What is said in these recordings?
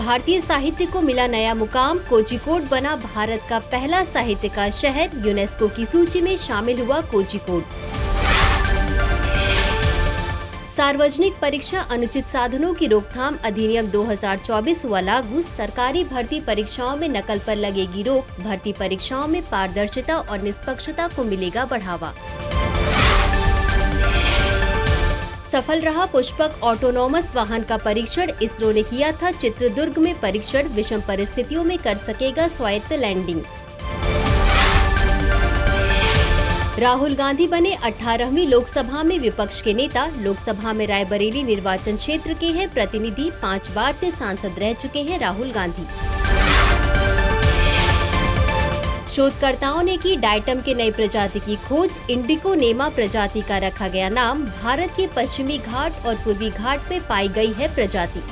भारतीय साहित्य को मिला नया मुकाम। कोझिकोड बना भारत का पहला साहित्य का शहर। यूनेस्को की सूची में शामिल हुआ कोझिकोड। सार्वजनिक परीक्षा अनुचित साधनों की रोकथाम अधिनियम 2024 हुआ लागू। सरकारी भर्ती परीक्षाओं में नकल पर लगेगी रोक। भर्ती परीक्षाओं में पारदर्शिता और निष्पक्षता को मिलेगा बढ़ावा। सफल रहा पुष्पक ऑटोनॉमस वाहन का परीक्षण। इसरो ने किया था चित्रदुर्ग में परीक्षण। विषम परिस्थितियों में कर सकेगा स्वायत्त लैंडिंग। राहुल गांधी बने 18वीं लोकसभा में विपक्ष के नेता। लोकसभा में रायबरेली निर्वाचन क्षेत्र के हैं प्रतिनिधि। 5 बार से सांसद रह चुके हैं राहुल गांधी। शोधकर्ताओं ने की डाइटम के नई प्रजाति की खोज। इंडिकोनेमा प्रजाति का रखा गया नाम। भारत के पश्चिमी घाट और पूर्वी घाट में पाई गई है प्रजाति।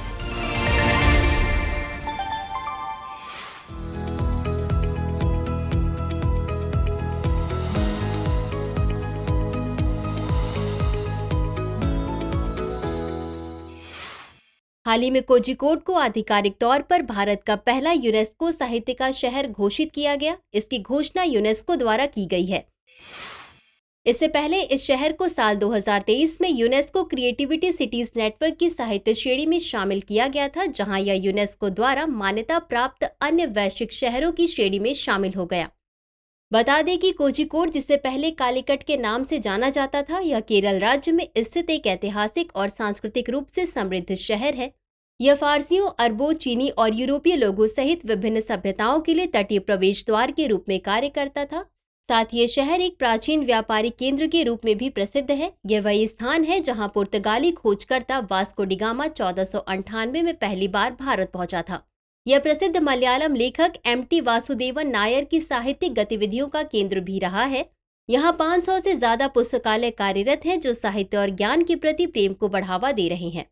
हाल ही में कोझिकोड को आधिकारिक तौर पर भारत का पहला यूनेस्को साहित्य का शहर घोषित किया गया। इसकी घोषणा यूनेस्को द्वारा की गई है। इससे पहले इस शहर को साल 2023 में यूनेस्को क्रिएटिविटी सिटीज नेटवर्क की साहित्य श्रेणी में शामिल किया गया था, जहां यह यूनेस्को द्वारा मान्यता प्राप्त अन्य वैश्विक शहरों की श्रेणी में शामिल हो गया। बता दें कि कोझिकोड, जिसे पहले कालीकट के नाम से जाना जाता था, यह केरल राज्य में स्थित एक ऐतिहासिक और सांस्कृतिक रूप से समृद्ध शहर है। यह फारसियों, अरबों, चीनी और यूरोपीय लोगों सहित विभिन्न सभ्यताओं के लिए तटीय प्रवेश द्वार के रूप में कार्य करता था। साथ ही यह शहर एक प्राचीन व्यापारिक केंद्र के रूप में भी प्रसिद्ध है। यह वही स्थान है जहां पुर्तगाली खोजकर्ता वास्को डी गामा 1498 में पहली बार भारत पहुंचा था। यह प्रसिद्ध मलयालम लेखक एम.टी. वासुदेवन नायर की साहित्यिक गतिविधियों का केंद्र भी रहा है। यहाँ 500 से ज्यादा पुस्तकालय कार्यरत हैं, जो साहित्य और ज्ञान के प्रति प्रेम को बढ़ावा दे रहे हैं।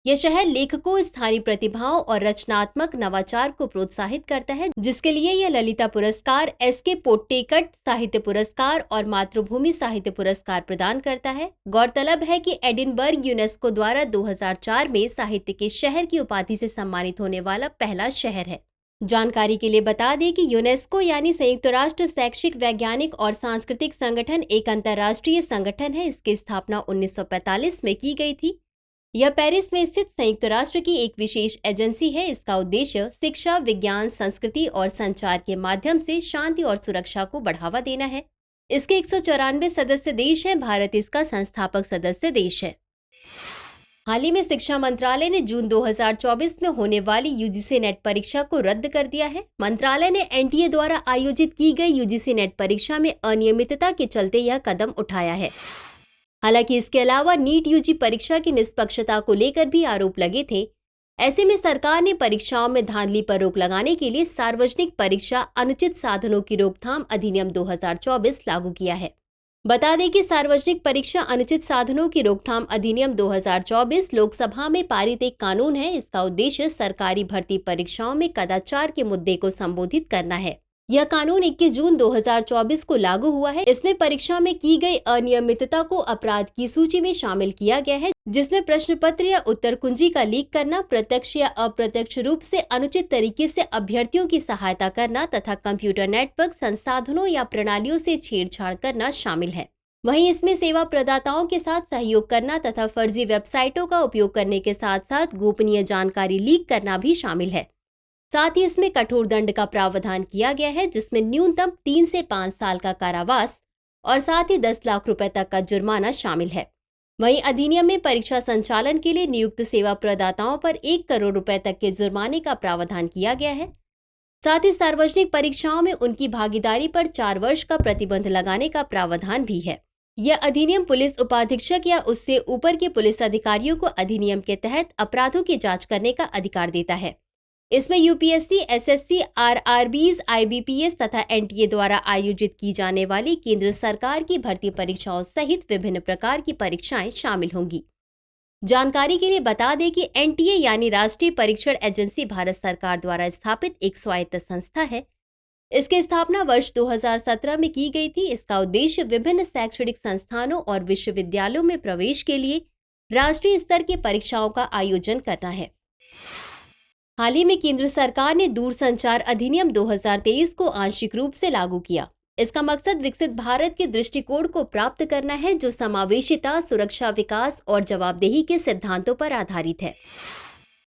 यह शहर लेखकों, स्थानीय प्रतिभाओं और रचनात्मक नवाचार को प्रोत्साहित करता है, जिसके लिए यह ललिता पुरस्कार, एस.के. पोट्टेकट साहित्य पुरस्कार और मातृभूमि साहित्य पुरस्कार प्रदान करता है। गौरतलब है कि एडिनबर्ग यूनेस्को द्वारा 2004 में साहित्य के शहर की उपाधि से सम्मानित होने वाला पहला शहर है। जानकारी के लिए बता दें कि यूनेस्को यानी संयुक्त राष्ट्र शैक्षिक, वैज्ञानिक और सांस्कृतिक संगठन एक अंतर्राष्ट्रीय संगठन है। इसकी स्थापना 1945 में की गई थी। यह पेरिस में स्थित संयुक्त राष्ट्र की एक विशेष एजेंसी है। इसका उद्देश्य शिक्षा, विज्ञान, संस्कृति और संचार के माध्यम से शांति और सुरक्षा को बढ़ावा देना है। इसके 194 सदस्य देश हैं। भारत इसका संस्थापक सदस्य देश है। हाल ही में शिक्षा मंत्रालय ने जून 2024 में होने वाली यूजीसी नेट परीक्षा को रद्द कर दिया है। मंत्रालय ने एनटीए द्वारा आयोजित की गई यूजीसी नेट परीक्षा में अनियमितता के चलते यह कदम उठाया है। हालांकि इसके अलावा नीट यूजी परीक्षा की निष्पक्षता को लेकर भी आरोप लगे थे। ऐसे में सरकार ने परीक्षाओं में धांधली पर रोक लगाने के लिए सार्वजनिक परीक्षा अनुचित साधनों की रोकथाम अधिनियम 2024 लागू किया है। बता दें कि सार्वजनिक परीक्षा अनुचित साधनों की रोकथाम अधिनियम 2024 लोकसभा में पारित एक कानून है। इसका उद्देश्य सरकारी भर्ती परीक्षाओं में कदाचार के मुद्दे को संबोधित करना है। यह कानून 21 जून 2024 को लागू हुआ है। इसमें परीक्षा में की गई अनियमितता को अपराध की सूची में शामिल किया गया है, जिसमें प्रश्न पत्र या उत्तर कुंजी का लीक करना, प्रत्यक्ष या अप्रत्यक्ष रूप से अनुचित तरीके से अभ्यर्थियों की सहायता करना तथा कंप्यूटर नेटवर्क संसाधनों या प्रणालियों से छेड़छाड़ करना शामिल है। वहीं इसमें सेवा प्रदाताओं के साथ सहयोग करना तथा फर्जी वेबसाइटों का उपयोग करने के साथ साथ गोपनीय जानकारी लीक करना भी शामिल है। साथ ही इसमें कठोर दंड का प्रावधान किया गया है, जिसमें न्यूनतम 3 से 5 साल का कारावास और साथ ही 10 लाख रुपए तक का जुर्माना शामिल है। वहीं अधिनियम में परीक्षा संचालन के लिए नियुक्त सेवा प्रदाताओं पर 1 करोड़ रुपए तक के जुर्माने का प्रावधान किया गया है। साथ ही सार्वजनिक परीक्षाओं में उनकी भागीदारी पर 4 वर्ष का प्रतिबंध लगाने का प्रावधान भी है। यह अधिनियम पुलिस उपाधीक्षक या उससे ऊपर के पुलिस अधिकारियों को अधिनियम के तहत अपराधों की जांच करने का अधिकार देता है। इसमें यूपीएससी, एसएससी, आरआरबीज, आईबीपीएस तथा एनटीए द्वारा आयोजित की जाने वाली केंद्र सरकार की भर्ती परीक्षाओं सहित विभिन्न प्रकार की परीक्षाएं शामिल होंगी। जानकारी के लिए बता दें कि एनटीए यानी राष्ट्रीय परीक्षण एजेंसी भारत सरकार द्वारा स्थापित एक स्वायत्त संस्था है। इसकी स्थापना वर्ष 2017 में की गई थी। इसका उद्देश्य विभिन्न शैक्षणिक संस्थानों और विश्वविद्यालयों में प्रवेश के लिए राष्ट्रीय स्तर की परीक्षाओं का आयोजन करना है। हाल ही में केंद्र सरकार ने दूरसंचार अधिनियम 2023 को आंशिक रूप से लागू किया। इसका मकसद विकसित भारत के दृष्टिकोण को प्राप्त करना है, जो समावेशिता, सुरक्षा, विकास और जवाबदेही के सिद्धांतों पर आधारित है।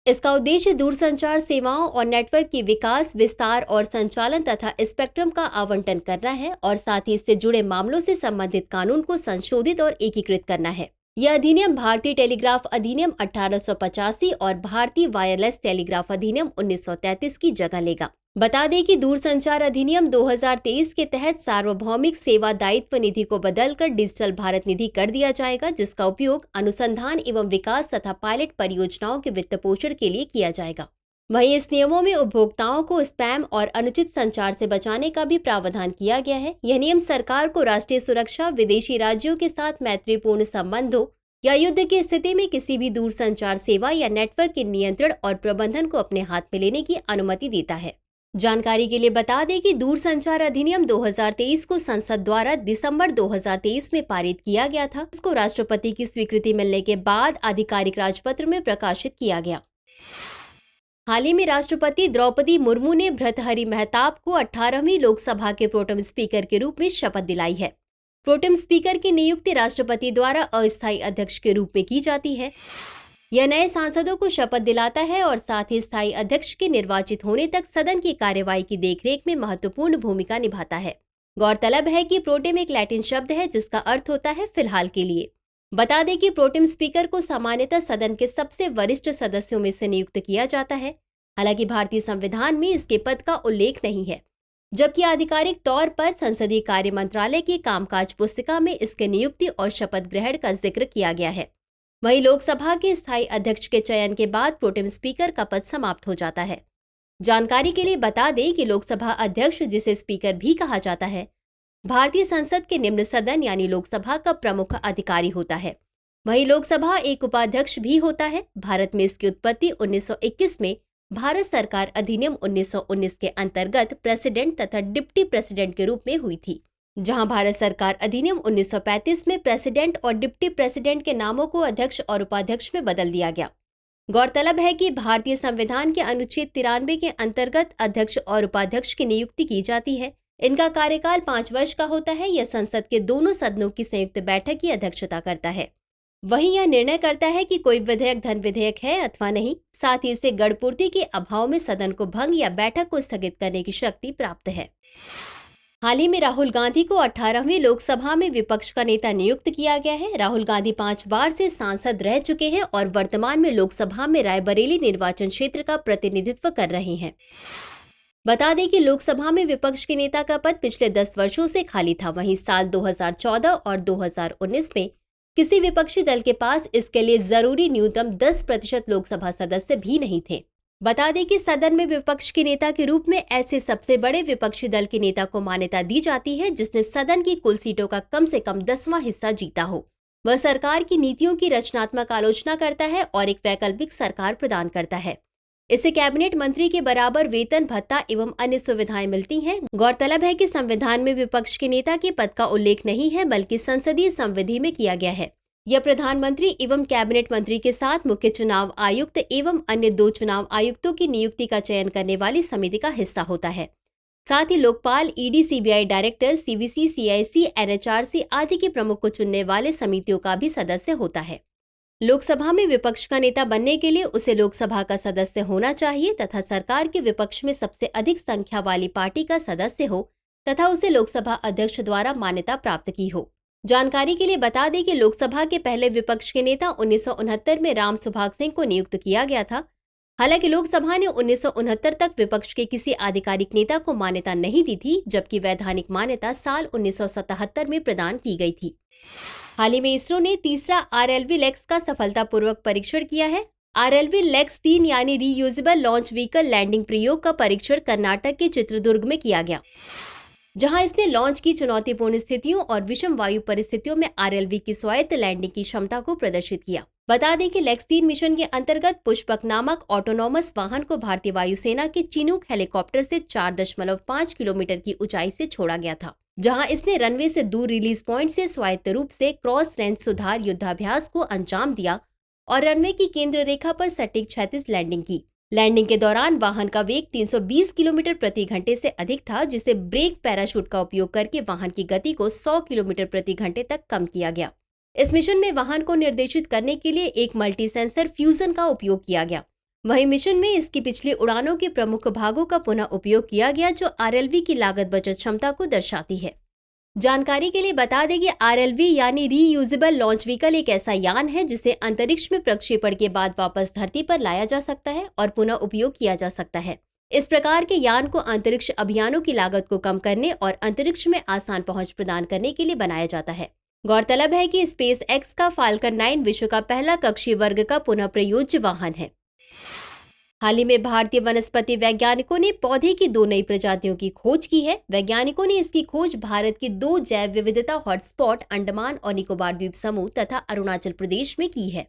इसका उद्देश्य दूरसंचार सेवाओं और नेटवर्क के विकास, विस्तार और संचालन तथा स्पेक्ट्रम का आवंटन करना है और साथ ही इससे जुड़े मामलों से संबंधित कानून को संशोधित और एकीकृत करना है। यह अधिनियम भारतीय टेलीग्राफ अधिनियम 1885 और भारतीय वायरलेस टेलीग्राफ अधिनियम 1933 की जगह लेगा। बता दें कि दूरसंचार अधिनियम 2023 के तहत सार्वभौमिक सेवा दायित्व निधि को बदलकर डिजिटल भारत निधि कर दिया जाएगा, जिसका उपयोग अनुसंधान एवं विकास तथा पायलट परियोजनाओं के वित्त पोषण के लिए किया जाएगा। वहीं इस नियमों में उपभोक्ताओं को स्पैम और अनुचित संचार से बचाने का भी प्रावधान किया गया है। यह नियम सरकार को राष्ट्रीय सुरक्षा, विदेशी राज्यों के साथ मैत्रीपूर्ण संबंधों या युद्ध की स्थिति में किसी भी दूरसंचार सेवा या नेटवर्क के नियंत्रण और प्रबंधन को अपने हाथ में लेने की अनुमति देता है। जानकारी के लिए बता दें कि दूरसंचार अधिनियम 2023 को संसद द्वारा दिसंबर 2023 में पारित किया गया था। इसको राष्ट्रपति की स्वीकृति मिलने के बाद आधिकारिक राजपत्र में प्रकाशित किया गया। हाल ही में राष्ट्रपति द्रौपदी मुर्मू ने भर्तृहरि महताब को 18वीं लोकसभा के प्रोटेम स्पीकर के रूप में शपथ दिलाई है। प्रोटेम स्पीकर की नियुक्ति राष्ट्रपति द्वारा अस्थायी अध्यक्ष के रूप में की जाती है। यह नए सांसदों को शपथ दिलाता है और साथ ही स्थायी अध्यक्ष के निर्वाचित होने तक सदन की कार्यवाही की देखरेख में महत्वपूर्ण भूमिका निभाता है। गौरतलब है कि प्रोटेम एक लैटिन शब्द है जिसका अर्थ होता है फिलहाल के लिए। बता दें कि प्रोटेम स्पीकर को सामान्यतः सदन के सबसे वरिष्ठ सदस्यों में से नियुक्त किया जाता है। हालांकि भारतीय संविधान में इसके पद का उल्लेख नहीं है, जबकि आधिकारिक तौर पर संसदीय कार्य मंत्रालय की कामकाज पुस्तिका में इसके नियुक्ति और शपथ ग्रहण का जिक्र किया गया है। वहीं लोकसभा के स्थायी अध्यक्ष के चयन के बाद प्रोटेम स्पीकर का पद समाप्त हो जाता है। जानकारी के लिए बता दें कि लोकसभा अध्यक्ष, जिसे स्पीकर भी कहा जाता है, भारतीय संसद के निम्न सदन यानी लोकसभा का प्रमुख अधिकारी होता है। वहीं लोकसभा एक उपाध्यक्ष भी होता है। भारत में इसकी उत्पत्ति 1921 में भारत सरकार अधिनियम 1919 के अंतर्गत प्रेसिडेंट तथा डिप्टी प्रेसिडेंट के रूप में हुई थी, जहां भारत सरकार अधिनियम 1935 में प्रेसिडेंट और डिप्टी प्रेसिडेंट के नामों को अध्यक्ष और उपाध्यक्ष में बदल दिया गया। गौरतलब है कि भारतीय संविधान के अनुच्छेद 93 के अंतर्गत अध्यक्ष और उपाध्यक्ष की नियुक्ति की जाती है। इनका कार्यकाल 5 वर्ष का होता है। यह संसद के दोनों सदनों की संयुक्त बैठक की अध्यक्षता करता है। वहीं यह निर्णय करता है कि कोई विधेयक धन विधेयक है अथवा नहीं। साथ ही इसे गणपूर्ति के अभाव में सदन को भंग या बैठक को स्थगित करने की शक्ति प्राप्त है। हाल ही में राहुल गांधी को 18वीं लोकसभा में विपक्ष का नेता नियुक्त किया गया है। राहुल गांधी 5 बार से सांसद रह चुके हैं और वर्तमान में लोकसभा में रायबरेली निर्वाचन क्षेत्र का प्रतिनिधित्व कर रहे हैं। बता दें कि लोकसभा में विपक्ष के नेता का पद पिछले 10 वर्षों से खाली था। वहीं साल 2014 और 2019 में किसी विपक्षी दल के पास इसके लिए जरूरी न्यूनतम 10% लोकसभा सदस्य भी नहीं थे। बता दें कि सदन में विपक्ष के नेता के रूप में ऐसे सबसे बड़े विपक्षी दल के नेता को मान्यता दी जाती है जिसने सदन की कुल सीटों का कम से कम 10वां हिस्सा जीता हो। वह सरकार की नीतियों की रचनात्मक आलोचना करता है और एक वैकल्पिक सरकार प्रदान करता है। इससे कैबिनेट मंत्री के बराबर वेतन, भत्ता एवं अन्य सुविधाएं मिलती हैं। गौरतलब है कि संविधान में विपक्ष के नेता के पद का उल्लेख नहीं है, बल्कि संसदीय संविधि में किया गया है। यह प्रधानमंत्री एवं कैबिनेट मंत्री के साथ मुख्य चुनाव आयुक्त एवं अन्य 2 चुनाव आयुक्तों की नियुक्ति का चयन करने वाली समिति का हिस्सा होता है। साथ ही Lokpal, ED, CBI director, CVC, CIC, NHRC आदि के प्रमुख को चुनने वाले समितियों का भी सदस्य होता है। लोकसभा में विपक्ष का नेता बनने के लिए उसे लोकसभा का सदस्य होना चाहिए तथा सरकार के विपक्ष में सबसे अधिक संख्या वाली पार्टी का सदस्य हो तथा उसे लोकसभा अध्यक्ष द्वारा मान्यता प्राप्त की हो। जानकारी के लिए बता दें कि लोकसभा के पहले विपक्ष के नेता 1969 में राम सुभाग सिंह को नियुक्त किया गया था। हालांकि लोकसभा ने 1969 तक विपक्ष के किसी आधिकारिक नेता को मान्यता नहीं दी थी, जबकि वैधानिक मान्यता साल 1977 में प्रदान की गई थी। हाल ही में इसरो ने तीसरा RLV लेक्स का सफलतापूर्वक परीक्षण किया है। RLV लेक्स 3 यानी रीयूजेबल लॉन्च व्हीकल लैंडिंग प्रयोग का परीक्षण कर्नाटक के चित्रदुर्ग में किया गया, जहां इसने लॉन्च की चुनौतीपूर्ण स्थितियों और विषम वायु परिस्थितियों में RLV की स्वायत्त लैंडिंग की क्षमता को प्रदर्शित किया। बता दें कि लेक्स 3 मिशन के अंतर्गत पुष्पक नामक ऑटोनॉमस वाहन को भारतीय वायुसेना के चिनूक हेलीकॉप्टर से 4.5 किलोमीटर की ऊंचाई से छोड़ा गया था, जहां इसने रनवे से दूर रिलीज पॉइंट से स्वायत्त रूप से क्रॉस रेंज सुधार युद्धाभ्यास को अंजाम दिया और रनवे की केंद्र रेखा पर सटीक क्षैतिज लैंडिंग की। लैंडिंग के दौरान वाहन का वेग 320 किलोमीटर प्रति घंटे से अधिक था, जिसे ब्रेक पैराशूट का उपयोग करके वाहन की गति को 100 किलोमीटर प्रति घंटे तक कम किया गया। इस मिशन में वाहन को निर्देशित करने के लिए एक मल्टी सेंसर फ्यूजन का उपयोग किया गया। वहीं मिशन में इसकी पिछली उड़ानों के प्रमुख भागों का पुनः उपयोग किया गया, जो आरएलवी की लागत बचत क्षमता को दर्शाती है। जानकारी के लिए बता दें कि आरएलवी यानी रीयूजेबल लॉन्च व्हीकल एक ऐसा यान है जिसे अंतरिक्ष में प्रक्षेपण के बाद वापस धरती पर लाया जा सकता है और पुनः उपयोग किया जा सकता है। इस प्रकार के यान को अंतरिक्ष अभियानों की लागत को कम करने और अंतरिक्ष में आसान पहुंच प्रदान करने के लिए बनाया जाता है। गौरतलब है कि स्पेस एक्स का फाल्कन 9 विश्व का पहला कक्षीय वर्ग का पुनः प्रयोज्य वाहन है। हाल ही में भारतीय वनस्पति वैज्ञानिकों ने पौधे की 2 नई प्रजातियों की खोज की है। वैज्ञानिकों ने इसकी खोज भारत के 2 जैव विविधता हॉटस्पॉट अंडमान और निकोबार द्वीप समूह तथा अरुणाचल प्रदेश में की है।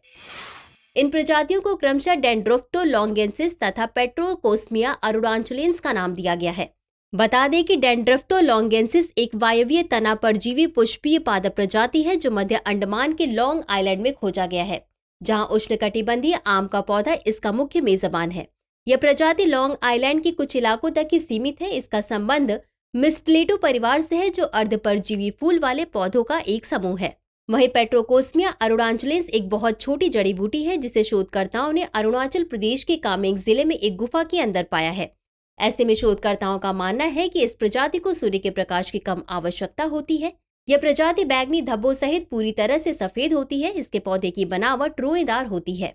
इन प्रजातियों को क्रमशः डेंड्रोफ्थोलॉन्गेंसिस तथा पेट्रोकोस्मिया अरुणाचलेंस का नाम दिया गया है। बता दें कि डेंड्रोफ्थोलॉन्गेंसिस एक वायवीय तना परजीवी पुष्पीय पादप प्रजाति है जो मध्य अंडमान के लॉन्ग आइलैंड में खोजा गया है, जहां उष्णकटिबंधीय आम का पौधा इसका मुख्य मेजबान है। यह प्रजाति लॉन्ग आइलैंड के कुछ इलाकों तक ही सीमित है। इसका संबंध मिस्टलेटो परिवार से है, जो अर्धपरजीवी फूल वाले पौधों का एक समूह है। वहीं पेट्रोकोस्मिया अरुणाचलेंस एक बहुत छोटी जड़ी बूटी है, जिसे शोधकर्ताओं ने अरुणाचल प्रदेश के कामेंग जिले में एक गुफा के अंदर पाया है। ऐसे में शोधकर्ताओं का मानना है कि इस प्रजाति को सूर्य के प्रकाश की कम आवश्यकता होती है। यह प्रजाति बैंगनी धब्बों सहित पूरी तरह से सफेद होती है। इसके पौधे की बनावट रोएदार होती है।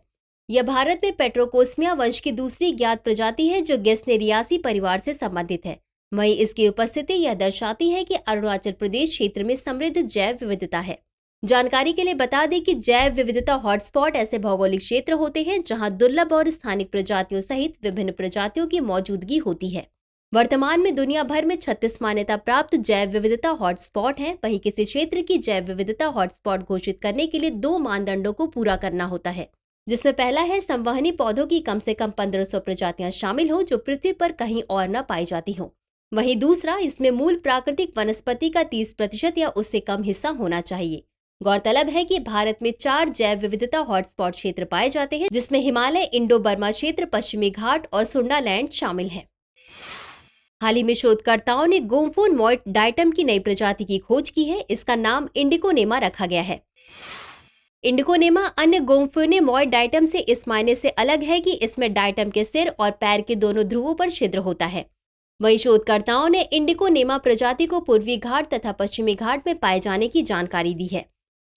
यह भारत में पेट्रोकोस्मिया वंश की दूसरी ज्ञात प्रजाति है जो गेस्नेरियासी परिवार से संबंधित है। वहीं इसकी उपस्थिति यह दर्शाती है कि अरुणाचल प्रदेश क्षेत्र में समृद्ध जैव विविधता है। जानकारी के लिए बता दें कि जैव विविधता हॉटस्पॉट ऐसे भौगोलिक क्षेत्र होते हैं जहां दुर्लभ और स्थानिक प्रजातियों सहित विभिन्न प्रजातियों की मौजूदगी होती है। वर्तमान में दुनिया भर में 36 मान्यता प्राप्त जैव विविधता हॉटस्पॉट हैं। वहीं किसी क्षेत्र की जैव विविधता हॉटस्पॉट घोषित करने के लिए 2 मानदंडों को पूरा करना होता है, जिसमें पहला है संवहनी पौधों की कम से कम 1500 प्रजातियां शामिल हो जो पृथ्वी पर कहीं और न पाई जाती हो। वहीं दूसरा, इसमें मूल प्राकृतिक वनस्पति का 30% या उससे कम हिस्सा होना चाहिए। गौरतलब है कि भारत में 4 जैव विविधता हॉटस्पॉट क्षेत्र पाए जाते हैं, जिसमें हिमालय, इंडो बर्मा क्षेत्र, पश्चिमी घाट और सुंडालैंड शामिल हैं। हाल ही में शोधकर्ताओं ने गोम्फोन मॉइट डाइटम की नई प्रजाति की खोज की है। इसका नाम इंडिकोनेमा रखा गया है। इंडिकोनेमा अन्य गोम्फोने मॉइट डाइटम से इस मायने से अलग है कि इसमें डाइटम के सिर और पैर के दोनों ध्रुवों पर छिद्र होता है। वहीं शोधकर्ताओं ने इंडिकोनेमा प्रजाति को पूर्वी घाट तथा पश्चिमी घाट में पाए जाने की जानकारी दी है।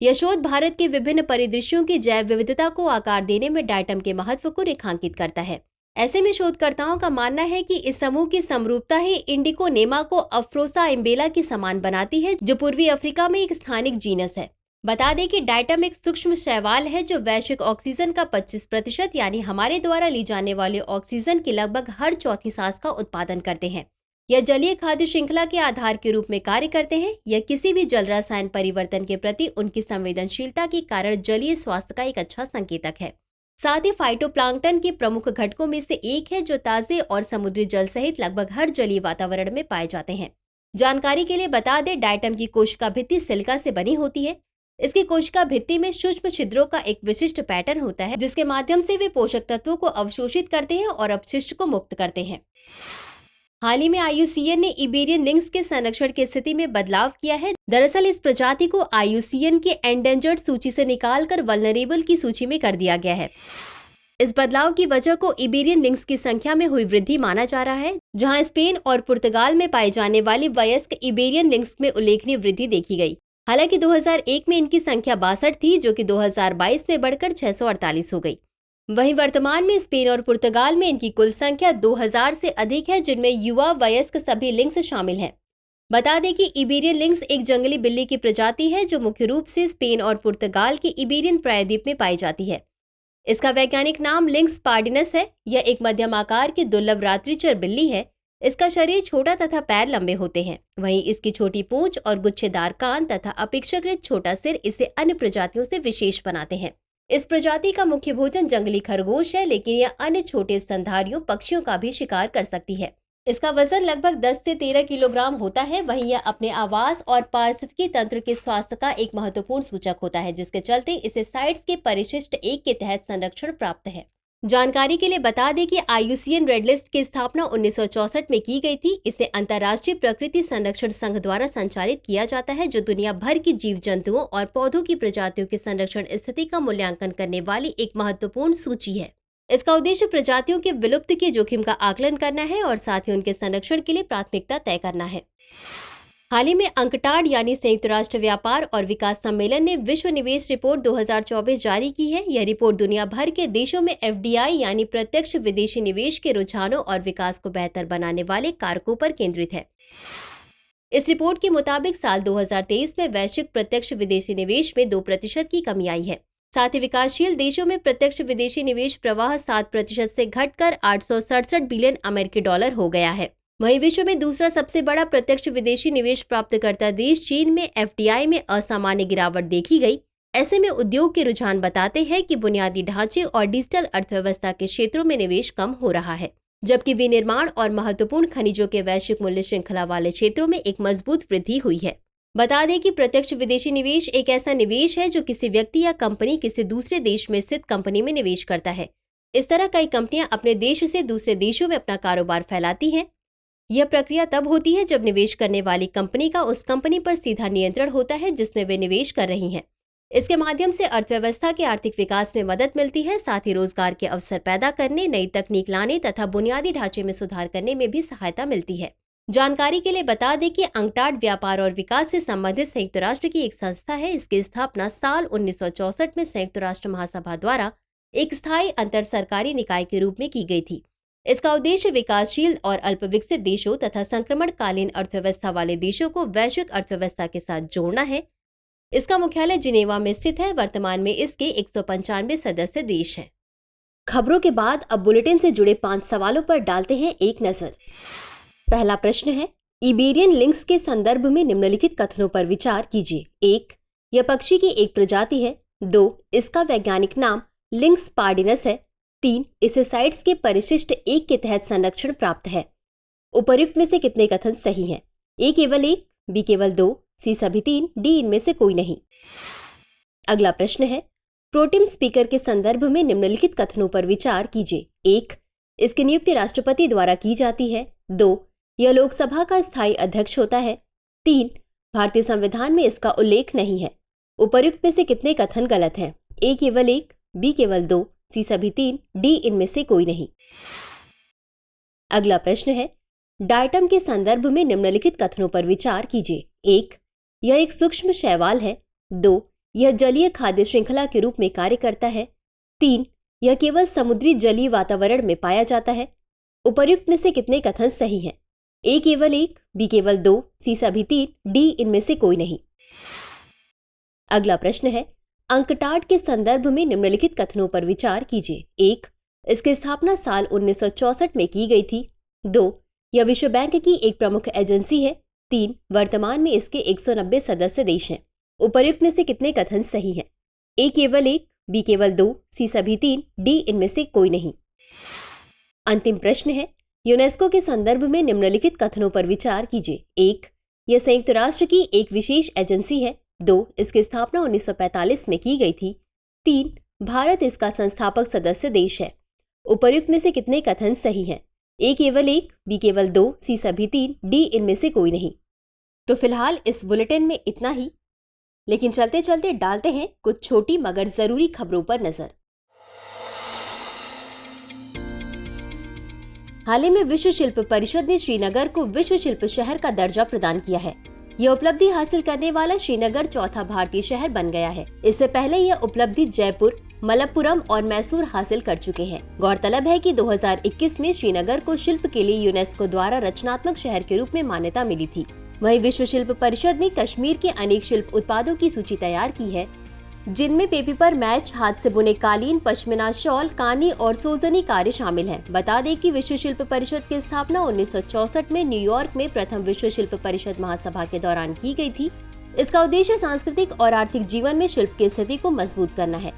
यह शोध भारत के विभिन्न परिदृश्यों की जैव विविधता को आकार देने में डाइटम के महत्व को रेखांकित करता है। ऐसे में शोधकर्ताओं का मानना है कि इस समूह की समरूपता ही इंडिकोनेमा को अफ्रोसा इम्बेला के समान बनाती है, जो पूर्वी अफ्रीका में एक स्थानिक जीनस है। बता दें कि डाइटम एक सूक्ष्म शैवाल है जो वैश्विक ऑक्सीजन का 25% यानी हमारे द्वारा ली जाने वाले ऑक्सीजन की लगभग हर चौथी सांस का उत्पादन करते हैं। यह जलीय खाद्य श्रृंखला के आधार के रूप में कार्य करते हैं। यह किसी भी जल रसायन परिवर्तन के प्रति उनकी संवेदनशीलता के कारण जलीय स्वास्थ्य का एक अच्छा संकेतक है। साथ ही फाइटोप्लांक्टन के प्रमुख घटकों में से एक है जो ताजे और समुद्री जल सहित लगभग हर जलीय वातावरण में पाए जाते हैं। जानकारी के लिए बता दें, डाइटम की कोशिका भित्ति सिलिका से बनी होती है। इसकी कोशिका भित्ति में सूक्ष्म छिद्रों का एक विशिष्ट पैटर्न होता है, जिसके माध्यम से वे पोषक तत्वों को अवशोषित करते हैं और अपशिष्ट को मुक्त करते हैं। हाल ही में IUCN ने इबेरियन लिंक्स के संरक्षण की स्थिति में बदलाव किया है। दरअसल इस प्रजाति को IUCN के एंडेंजर्ड सूची से निकालकर वल्नरेबल की सूची में कर दिया गया है। इस बदलाव की वजह को इबेरियन लिंक्स की संख्या में हुई वृद्धि माना जा रहा है, जहां स्पेन और पुर्तगाल में पाए जाने वाली वयस्क इबेरियन लिंक्स में उल्लेखनीय वृद्धि देखी गई। हालांकि 2001 में इनकी संख्या 62 थी, जो कि 2022 में बढ़कर 648 हो गई। वहीं वर्तमान में स्पेन और पुर्तगाल में इनकी कुल संख्या 2000 से अधिक है, जिनमें युवा वयस्क सभी लिंक्स शामिल हैं। बता दें कि इबेरियन लिंक्स एक जंगली बिल्ली की प्रजाति है जो मुख्य रूप से स्पेन और पुर्तगाल के इबेरियन प्रायद्वीप में पाई जाती है। इसका वैज्ञानिक नाम लिंक्स पार्डिनस है। यह एक मध्यम आकार की दुर्लभ रात्रिचर बिल्ली है। इसका शरीर छोटा तथा पैर लंबे होते हैं। वहीं इसकी छोटी पूंछ और गुच्छेदार कान तथा अपेक्षाकृत छोटा सिर इसे अन्य प्रजातियों से विशेष बनाते हैं। इस प्रजाति का मुख्य भोजन जंगली खरगोश है, लेकिन यह अन्य छोटे स्तनधारियों पक्षियों का भी शिकार कर सकती है। इसका वजन लगभग 10 से 13 किलोग्राम होता है। वहीं यह अपने आवास और पारिस्थितिकी तंत्र के स्वास्थ्य का एक महत्वपूर्ण सूचक होता है, जिसके चलते इसे साइट्स के परिशिष्ट 1 के तहत संरक्षण प्राप्त है। जानकारी के लिए बता दें कि IUCN रेड लिस्ट की स्थापना 1964 में की गई थी। इसे अंतर्राष्ट्रीय प्रकृति संरक्षण संघ द्वारा संचालित किया जाता है, जो दुनिया भर की जीव जंतुओं और पौधों की प्रजातियों के संरक्षण स्थिति का मूल्यांकन करने वाली एक महत्वपूर्ण सूची है। इसका उद्देश्य प्रजातियों के विलुप्त के जोखिम का आकलन करना है और साथ ही उनके संरक्षण के लिए प्राथमिकता तय करना है। हाल ही में अंकटाड यानी संयुक्त राष्ट्र व्यापार और विकास सम्मेलन ने विश्व निवेश रिपोर्ट 2024 जारी की है। यह रिपोर्ट दुनिया भर के देशों में FDI यानी प्रत्यक्ष विदेशी निवेश के रुझानों और विकास को बेहतर बनाने वाले कारकों पर केंद्रित है। इस रिपोर्ट के मुताबिक साल 2023 में वैश्विक प्रत्यक्ष विदेशी निवेश में 2% की कमी आई है। साथ ही विकासशील देशों में प्रत्यक्ष विदेशी निवेश प्रवाह 7% से घटकर 867 बिलियन अमेरिकी डॉलर हो गया है। वहीं विश्व में दूसरा सबसे बड़ा प्रत्यक्ष विदेशी निवेश प्राप्तकर्ता देश चीन में FDI में असामान्य गिरावट देखी गई। ऐसे में उद्योग के रुझान बताते हैं कि बुनियादी ढांचे और डिजिटल अर्थव्यवस्था के क्षेत्रों में निवेश कम हो रहा है, जबकि विनिर्माण और महत्वपूर्ण खनिजों के वैश्विक मूल्य श्रृंखला वाले क्षेत्रों में एक मजबूत वृद्धि हुई है। बता दें कि प्रत्यक्ष विदेशी निवेश एक ऐसा निवेश है जो किसी व्यक्ति या कंपनी किसी दूसरे देश में स्थित कंपनी में निवेश करता है। इस तरह कई कंपनियां अपने देश से दूसरे देशों में अपना कारोबार फैलाती हैं। यह प्रक्रिया तब होती है जब निवेश करने वाली कंपनी का उस कंपनी पर सीधा नियंत्रण होता है जिसमें वे निवेश कर रही हैं। इसके माध्यम से अर्थव्यवस्था के आर्थिक विकास में मदद मिलती है, साथ ही रोजगार के अवसर पैदा करने, नई तकनीक लाने तथा बुनियादी ढांचे में सुधार करने में भी सहायता मिलती है। जानकारी के लिए बता दें कि अंकटाड व्यापार और विकास से संबंधित संयुक्त राष्ट्र की एक संस्था है। इसकी स्थापना साल 1964 में संयुक्त राष्ट्र महासभा द्वारा एक स्थायी अंतर सरकारी निकाय के रूप में की गई थी। इसका उद्देश्य विकासशील और अल्पविकसित देशों तथा संक्रमणकालीन अर्थव्यवस्था वाले देशों को वैश्विक अर्थव्यवस्था के साथ जोड़ना है। इसका मुख्यालय जिनेवा में स्थित है। वर्तमान में इसके 195 सदस्य देश हैं। खबरों के बाद अब बुलेटिन से जुड़े 5 सवालों पर डालते हैं एक नजर। पहला प्रश्न है, इबेरियन लिंक्स के संदर्भ में निम्नलिखित कथनों पर विचार कीजिए। 1. यह पक्षी की एक प्रजाति है। 2. इसका वैज्ञानिक नाम लिंक्स पार्डिनस है। 3. इसे साइट्स के परिशिष्ट 1 के तहत संरक्षण प्राप्त है। उपर्युक्त में से कितने कथन सही हैं? A केवल 1, B केवल 2, C सभी 3, D इनमें से कोई नहीं। अगला प्रश्न है, प्रोटेम स्पीकर के संदर्भ में निम्नलिखित कथनों पर विचार कीजिए। 1. इसकी नियुक्ति राष्ट्रपति द्वारा की जाती है। 2. यह लोकसभा का स्थायी अध्यक्ष होता है। 3. भारतीय संविधान में इसका उल्लेख नहीं है। उपर्युक्त में से कितने कथन गलत हैं? A केवल 1, B केवल 2, C सभी 3, D इनमें से कोई नहीं। अगला प्रश्न है, डायटम के संदर्भ में निम्नलिखित कथनों पर विचार कीजिए। 1. यह एक सूक्ष्म शैवाल है। 2. यह जलीय खाद्य श्रृंखला के रूप में कार्य करता है। 3. यह केवल समुद्री जलीय वातावरण में पाया जाता है। उपर्युक्त में से कितने कथन सही हैं? A केवल 1, B केवल 2, C सभी 3, D इनमें से कोई नहीं। अगला प्रश्न है, अंकटाड के संदर्भ में निम्नलिखित कथनों पर विचार कीजिए। 1. इसकी स्थापना साल 1964 में की गई थी। 2. यह विश्व बैंक की एक प्रमुख एजेंसी है। 3. वर्तमान में इसके 190 सदस्य देश हैं। उपर्युक्त में से कितने कथन सही हैं? A केवल 1, B केवल 2, C सभी 3, D इनमें से कोई नहीं। अंतिम प्रश्न है, यूनेस्को के संदर्भ में निम्नलिखित कथनों पर विचार कीजिए। 1. यह संयुक्त राष्ट्र की एक विशेष एजेंसी है। 2. इसकी स्थापना 1945 में की गई थी। 3. भारत इसका संस्थापक सदस्य देश है। उपर्युक्त में से कितने कथन सही हैं? A केवल 1, B केवल 2, C सभी 3, D इनमें से कोई नहीं। तो फिलहाल इस बुलेटिन में इतना ही, लेकिन चलते चलते डालते हैं कुछ छोटी मगर जरूरी खबरों पर नजर। हाल ही में विश्व शिल्प परिषद ने श्रीनगर को विश्व शिल्प शहर का दर्जा प्रदान किया है। यह उपलब्धि हासिल करने वाला श्रीनगर चौथा भारतीय शहर बन गया है। इससे पहले यह उपलब्धि जयपुर, मलप्पुरम और मैसूर हासिल कर चुके हैं। गौरतलब है कि 2021 में श्रीनगर को शिल्प के लिए यूनेस्को द्वारा रचनात्मक शहर के रूप में मान्यता मिली थी। वहीं विश्व शिल्प परिषद ने कश्मीर के अनेक शिल्प उत्पादों की सूची तैयार की है, जिनमें पेपर मैच, हाथ से बुने कालीन, पश्मीना शॉल, कानी और सोजनी कार्य शामिल हैं। बता दें कि विश्व शिल्प परिषद की स्थापना 1964 में न्यूयॉर्क में प्रथम विश्व शिल्प परिषद महासभा के दौरान की गई थी। इसका उद्देश्य सांस्कृतिक और आर्थिक जीवन में शिल्प की स्थिति को मजबूत करना है।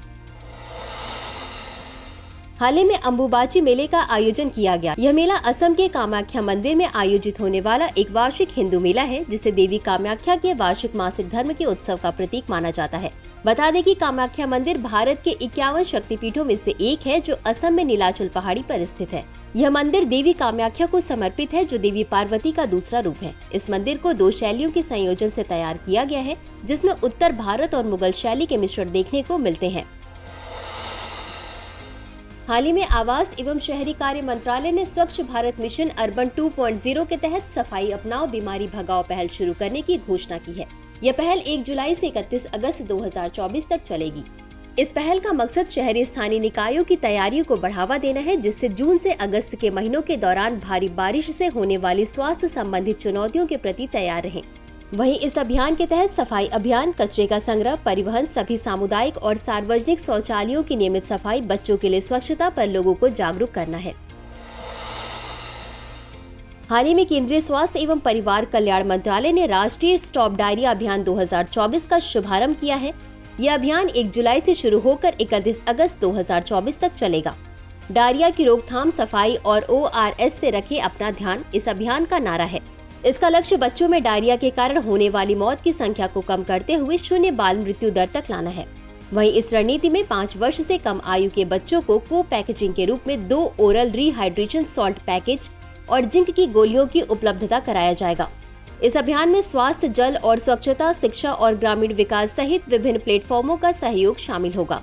हाल ही में अंबुबाची मेले का आयोजन किया गया। यह मेला असम के कामाख्या मंदिर में आयोजित होने वाला एक वार्षिक हिंदू मेला है, जिसे देवी कामाख्या के वार्षिक मासिक धर्म के उत्सव का प्रतीक माना जाता है। बता दें कि कामाख्या मंदिर भारत के 51 शक्तिपीठों में से एक है, जो असम में नीलाचल पहाड़ी पर स्थित है। यह मंदिर देवी कामाख्या को समर्पित है, जो देवी पार्वती का दूसरा रूप है। इस मंदिर को 2 शैलियों के संयोजन से तैयार किया गया है, जिसमें उत्तर भारत और मुगल शैली के मिश्रण देखने को मिलते हैं। हाल ही में आवास एवं शहरी कार्य मंत्रालय ने स्वच्छ भारत मिशन अर्बन 2.0 के तहत सफाई अपनाओ बीमारी भगाओ पहल शुरू करने की घोषणा की है। यह पहल 1 जुलाई से 31 अगस्त 2024 तक चलेगी। इस पहल का मकसद शहरी स्थानीय निकायों की तैयारियों को बढ़ावा देना है, जिससे जून से अगस्त के महीनों के दौरान भारी बारिश से होने वाली स्वास्थ्य संबंधित चुनौतियों के प्रति तैयार रहें। वहीं इस अभियान के तहत सफाई अभियान, कचरे का संग्रह, परिवहन, सभी सामुदायिक और सार्वजनिक शौचालयों की नियमित सफाई, बच्चों के लिए स्वच्छता पर लोगों को जागरूक करना है। हाल ही में केंद्रीय स्वास्थ्य एवं परिवार कल्याण मंत्रालय ने राष्ट्रीय स्टॉप डायरिया अभियान 2024 का शुभारंभ किया है। यह अभियान 1 जुलाई से शुरू होकर 31 अगस्त 2024 तक चलेगा। डायरिया की रोकथाम, सफाई और ORS से रखे अपना ध्यान इस अभियान का नारा है। इसका लक्ष्य बच्चों में डायरिया के कारण होने वाली मौत की संख्या को कम करते हुए 0 बाल मृत्यु दर तक लाना है। वहीं इस रणनीति में 5 वर्ष से कम आयु के बच्चों को पैकेजिंग के रूप में 2 ओरल रिहाइड्रेशन सॉल्ट पैकेज और जिंक की गोलियों की उपलब्धता कराया जाएगा। इस अभियान में स्वास्थ्य, जल और स्वच्छता, शिक्षा और ग्रामीण विकास सहित विभिन्न प्लेटफॉर्मों का सहयोग शामिल होगा।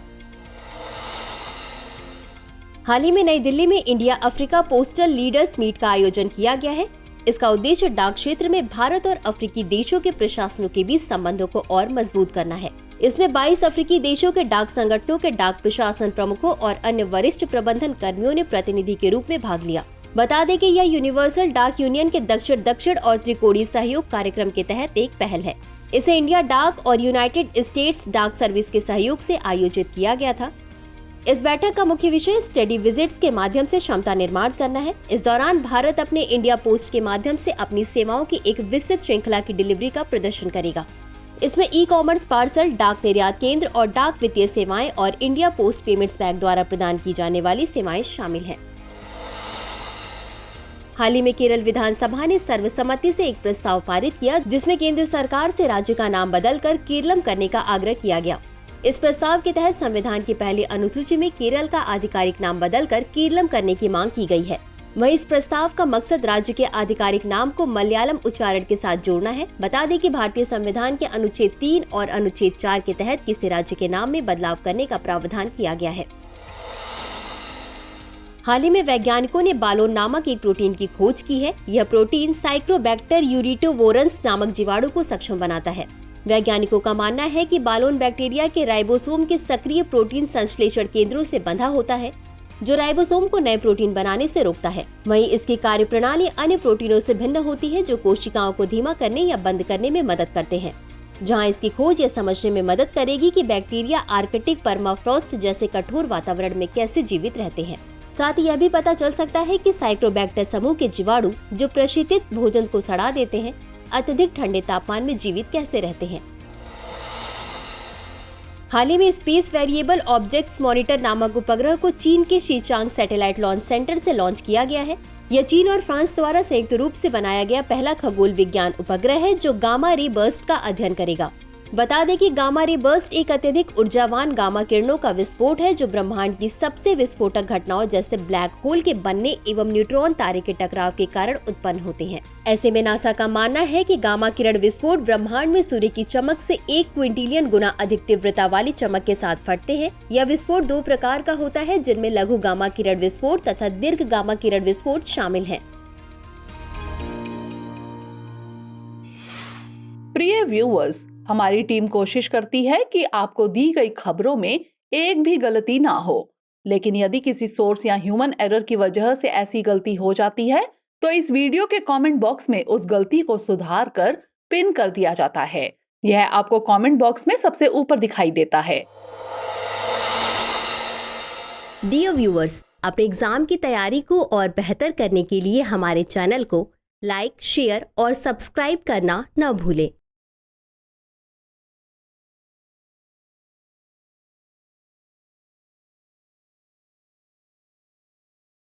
हाल ही में नई दिल्ली में India Africa postal leaders meet का आयोजन किया गया है। इसका उद्देश्य डाक क्षेत्र में भारत और अफ्रीकी देशों के प्रशासनों के बीच संबंधों को और मजबूत करना है। इसमें 22 अफ्रीकी देशों के डाक संगठनों के डाक प्रशासन प्रमुखों और अन्य वरिष्ठ प्रबंधन कर्मियों ने प्रतिनिधि के रूप में भाग लिया। बता दें कि यह यूनिवर्सल डाक यूनियन के दक्षिण और त्रिकोणीय सहयोग कार्यक्रम के तहत एक पहल है। इसे इंडिया डाक और यूनाइटेड स्टेट्स डाक सर्विस के सहयोग से आयोजित किया गया था। इस बैठक का मुख्य विषय स्टडी विजिट्स के माध्यम से क्षमता निर्माण करना है। इस दौरान भारत अपने इंडिया पोस्ट के माध्यम से अपनी सेवाओं की एक विस्तृत श्रृंखला की डिलीवरी का प्रदर्शन करेगा। इसमें ई-कॉमर्स, पार्सल, डाक निर्यात केंद्र और डाक वित्तीय सेवाएं और इंडिया पोस्ट पेमेंट्स बैंक द्वारा प्रदान की जाने वाली सेवाएं शामिल हैं। हाल ही में केरल विधानसभा ने सर्वसम्मति से एक प्रस्ताव पारित किया, जिसमें केंद्र सरकार से राज्य का नाम बदलकर केरलम करने का आग्रह किया गया। इस प्रस्ताव के तहत संविधान की पहली अनुसूची में केरल का आधिकारिक नाम बदलकर केरलम करने की मांग की गई है। वहीं इस प्रस्ताव का मकसद राज्य के आधिकारिक नाम को मलयालम उच्चारण के साथ जोड़ना है। बता दें कि भारतीय संविधान के अनुच्छेद 3 और अनुच्छेद 4 के तहत किसी राज्य के नाम में बदलाव करने का प्रावधान किया गया है। हाल ही में वैज्ञानिकों ने बालोन नामक एक प्रोटीन की खोज की है। यह प्रोटीन साइक्रोबैक्टर यूरिटोवोरन्स नामक जीवाणु को सक्षम बनाता है। वैज्ञानिकों का मानना है कि बालोन बैक्टीरिया के राइबोसोम के सक्रिय प्रोटीन संश्लेषण केंद्रों से बंधा होता है, जो राइबोसोम को नए प्रोटीन बनाने से रोकता है। वहीं इसकी कार्यप्रणाली अन्य प्रोटीनों से भिन्न होती है, जो कोशिकाओं को धीमा करने या बंद करने में मदद करते हैं। जहां इसकी खोज यह समझने में मदद करेगी कि बैक्टीरिया आर्कटिक परमाफ्रॉस्ट जैसे कठोर वातावरण में कैसे जीवित रहते हैं। साथ ही यह भी पता चल सकता है कि साइक्रोबैक्टर समूह के जीवाणु, जो प्रशीतित भोजन को सड़ा देते हैं, अत्यधिक ठंडे तापमान में जीवित कैसे रहते हैं। हाल ही में स्पेस वेरिएबल ऑब्जेक्ट्स मॉनिटर नामक उपग्रह को चीन के शीचांग सैटेलाइट लॉन्च सेंटर से लॉन्च किया गया है। यह चीन और फ्रांस द्वारा संयुक्त रूप से बनाया गया पहला खगोल विज्ञान उपग्रह है, जो गामा रे बर्स्ट का अध्ययन करेगा। बता दें कि गामा रे बर्स्ट एक अत्यधिक ऊर्जावान गामा किरणों का विस्फोट है, जो ब्रह्मांड की सबसे विस्फोटक घटनाओं जैसे ब्लैक होल के बनने एवं न्यूट्रॉन तारे के टकराव के कारण उत्पन्न होते हैं। ऐसे में नासा का मानना है कि गामा किरण विस्फोट ब्रह्मांड में सूर्य की चमक से 1 क्विंटिलियन गुना अधिक तीव्रता वाली चमक के साथ फटते हैं। यह विस्फोट 2 प्रकार का होता है, जिनमें लघु गामा किरण विस्फोट तथा दीर्घ गामा किरण विस्फोट शामिल है। प्रिय व्यूअर्स, हमारी टीम कोशिश करती है कि आपको दी गई खबरों में एक भी गलती ना हो, लेकिन यदि किसी सोर्स या ह्यूमन एरर की वजह से ऐसी गलती हो जाती है, तो इस वीडियो के कमेंट बॉक्स में उस गलती को सुधार कर पिन कर दिया जाता है। यह आपको कमेंट बॉक्स में सबसे ऊपर दिखाई देता है। डियर व्यूअर्स, अपने एग्जाम की तैयारी को और बेहतर करने के लिए हमारे चैनल को लाइक, शेयर और सब्सक्राइब करना न भूलें।